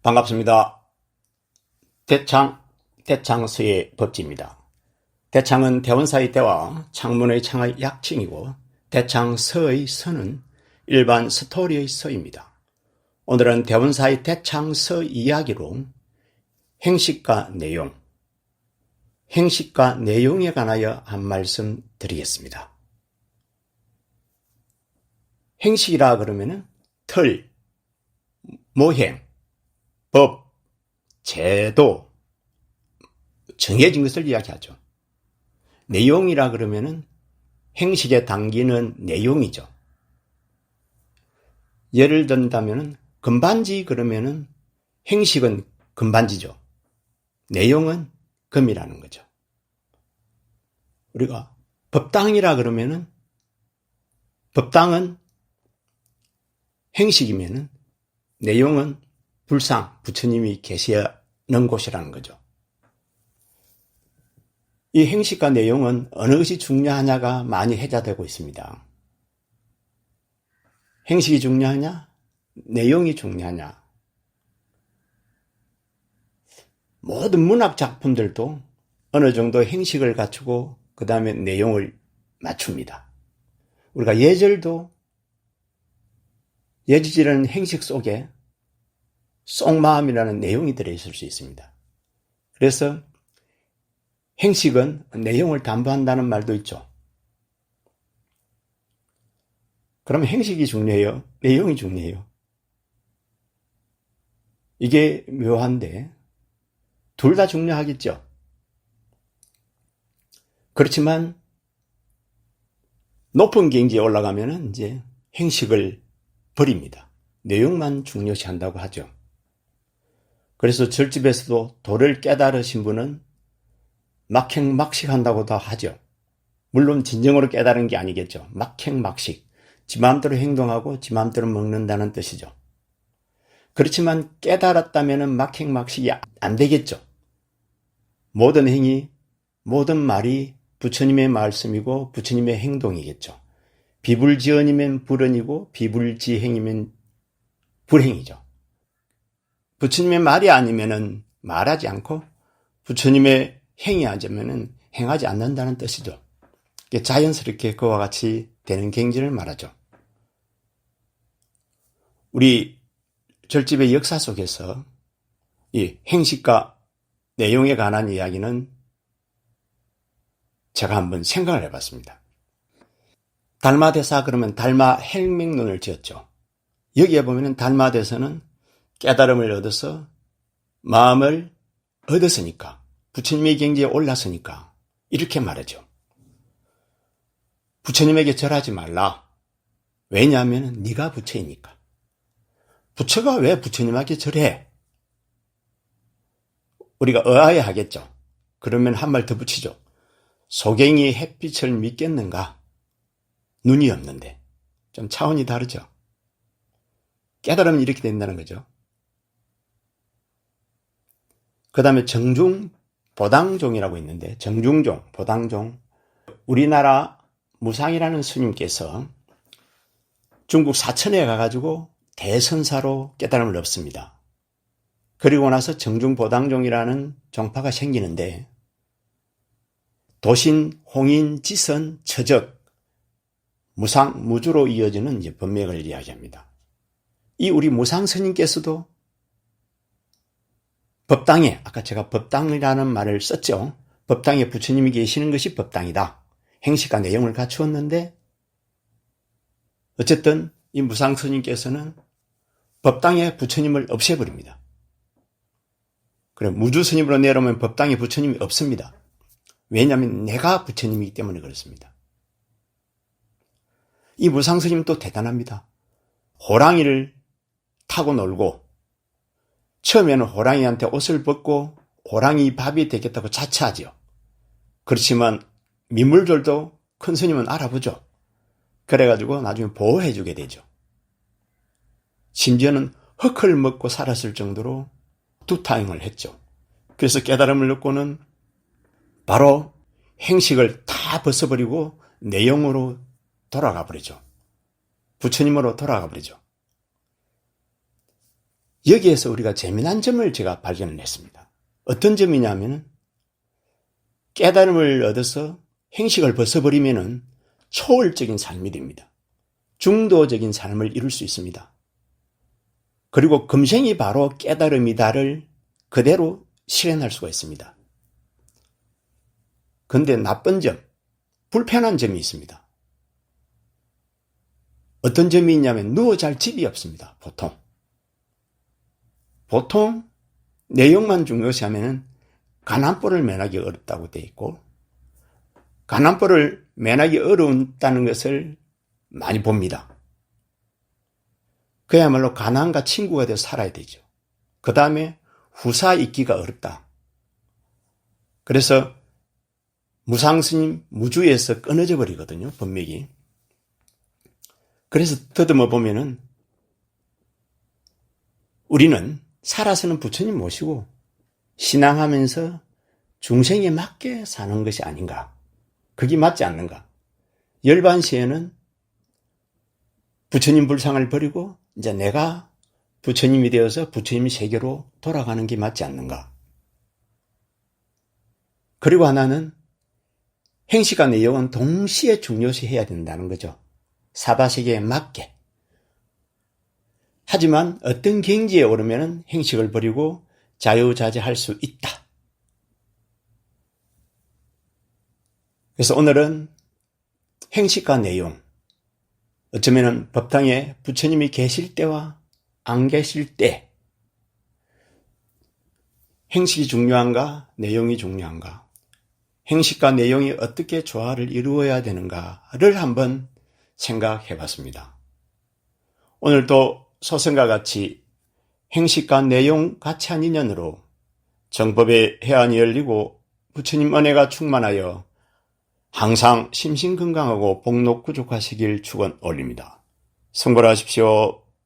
반갑습니다. 대창서의 법지입니다. 대창은 대원사의 대와 창문의 창의 약칭이고 대창서의 서는 일반 스토리의 서입니다. 오늘은 대원사의 대창서 이야기로 행식과 내용에 관하여 한 말씀 드리겠습니다. 행식이라 그러면은 틀, 모행, 법, 제도, 정해진 것을 이야기하죠. 내용이라 그러면은 행식에 담기는 내용이죠. 예를 든다면은 금반지 그러면은 행식은 금반지죠. 내용은 금이라는 거죠. 우리가 법당이라 그러면은 법당은 행식이면은 내용은 불상, 부처님이 계시는 곳이라는 거죠. 이 행식과 내용은 어느 것이 중요하냐가 많이 회자되고 있습니다. 행식이 중요하냐? 내용이 중요하냐? 모든 문학 작품들도 어느 정도 행식을 갖추고 그 다음에 내용을 맞춥니다. 우리가 예절도 예지라는 행식 속에 속마음이라는 내용이 들어있을 수 있습니다. 그래서 행식은 내용을 담보한다는 말도 있죠. 그럼 행식이 중요해요? 내용이 중요해요? 이게 묘한데 둘 다 중요하겠죠. 그렇지만 높은 경지에 올라가면은 이제 행식을 버립니다. 내용만 중요시한다고 하죠. 그래서 절집에서도 도를 깨달으신 분은 막행막식한다고도 하죠. 물론 진정으로 깨달은 게 아니겠죠. 막행막식. 지 마음대로 행동하고 지 마음대로 먹는다는 뜻이죠. 그렇지만 깨달았다면 막행막식이 안 되겠죠. 모든 행위, 모든 말이 부처님의 말씀이고 부처님의 행동이겠죠. 비불지언이면 불언이고 비불지행이면 불행이죠. 부처님의 말이 아니면은 말하지 않고 부처님의 행위 하자면은 행하지 않는다는 뜻이죠. 자연스럽게 그와 같이 되는 경지를 말하죠. 우리 절집의 역사 속에서 이 행식과 내용에 관한 이야기는 제가 한번 생각을 해봤습니다. 달마대사 그러면 달마 행맹론을 지었죠. 여기에 보면은 달마대사는 깨달음을 얻어서 마음을 얻었으니까 부처님의 경지에 올랐으니까 이렇게 말하죠. 부처님에게 절하지 말라. 왜냐하면 네가 부처이니까. 부처가 왜 부처님에게 절해? 우리가 의아해 하겠죠. 그러면 한 말 더 붙이죠. 소갱이 햇빛을 믿겠는가? 눈이 없는데. 좀 차원이 다르죠. 깨달으면 이렇게 된다는 거죠. 그 다음에 정중, 보당종이라고 있는데 정중종, 보당종. 우리나라 무상이라는 스님께서 중국 사천에 가가지고 대선사로 깨달음을 얻습니다. 그리고 나서 정중보당종이라는 종파가 생기는데 도신, 홍인, 지선, 처적, 무상, 무주로 이어지는 이제 법맥을 이야기합니다. 이 우리 무상 스님께서도 법당에, 아까 제가 법당이라는 말을 썼죠. 법당에 부처님이 계시는 것이 법당이다. 행식과 내용을 갖추었는데 어쨌든 이 무상 스님께서는 법당에 부처님을 없애버립니다. 그럼 무주 스님으로 내려오면 법당에 부처님이 없습니다. 왜냐하면 내가 부처님이기 때문에 그렇습니다. 이 무상 스님도 대단합니다. 호랑이를 타고 놀고 처음에는 호랑이한테 옷을 벗고 호랑이 밥이 되겠다고 자처하지요. 그렇지만 민물들도 큰 스님은 알아보죠. 그래가지고 나중에 보호해주게 되죠. 심지어는 흙을 먹고 살았을 정도로 두타행을 했죠. 그래서 깨달음을 얻고는 바로 행식을 다 벗어버리고 내용으로 돌아가 버리죠. 부처님으로 돌아가 버리죠. 여기에서 우리가 재미난 점을 제가 발견을 했습니다. 어떤 점이냐면 깨달음을 얻어서 행식을 벗어버리면 초월적인 삶이 됩니다. 중도적인 삶을 이룰 수 있습니다. 그리고 금생이 바로 깨달음이다를 그대로 실현할 수가 있습니다. 그런데 나쁜 점, 불편한 점이 있습니다. 어떤 점이 있냐면 누워 잘 집이 없습니다. 보통 내용만 중요시하면 가난벌을 면하기 어렵다고 되어 있고, 가난벌을 면하기 어렵다는 것을 많이 봅니다. 그야말로 가난과 친구가 되어 살아야 되죠. 그 다음에 후사 있기가 어렵다. 그래서 무상스님 무주에서 끊어져 버리거든요, 법맥이. 그래서 더듬어 보면은 우리는 살아서는 부처님 모시고 신앙하면서 중생에 맞게 사는 것이 아닌가. 그게 맞지 않는가. 열반시에는 부처님 불상을 버리고 이제 내가 부처님이 되어서 부처님 세계로 돌아가는 게 맞지 않는가. 그리고 하나는 행식과 내용은 동시에 중요시해야 된다는 거죠. 사바세계에 맞게. 하지만 어떤 경지에 오르면 행식을 버리고 자유자재할 수 있다. 그래서 오늘은 행식과 내용, 어쩌면 법당에 부처님이 계실 때와 안 계실 때 행식이 중요한가, 내용이 중요한가, 행식과 내용이 어떻게 조화를 이루어야 되는가를 한번 생각해 봤습니다. 오늘도 소승과 같이 행식과 내용 같이 한 인연으로 정법의 해안이 열리고 부처님 은혜가 충만하여 항상 심신건강하고 복록구족하시길 축원 올립니다. 성불하십시오.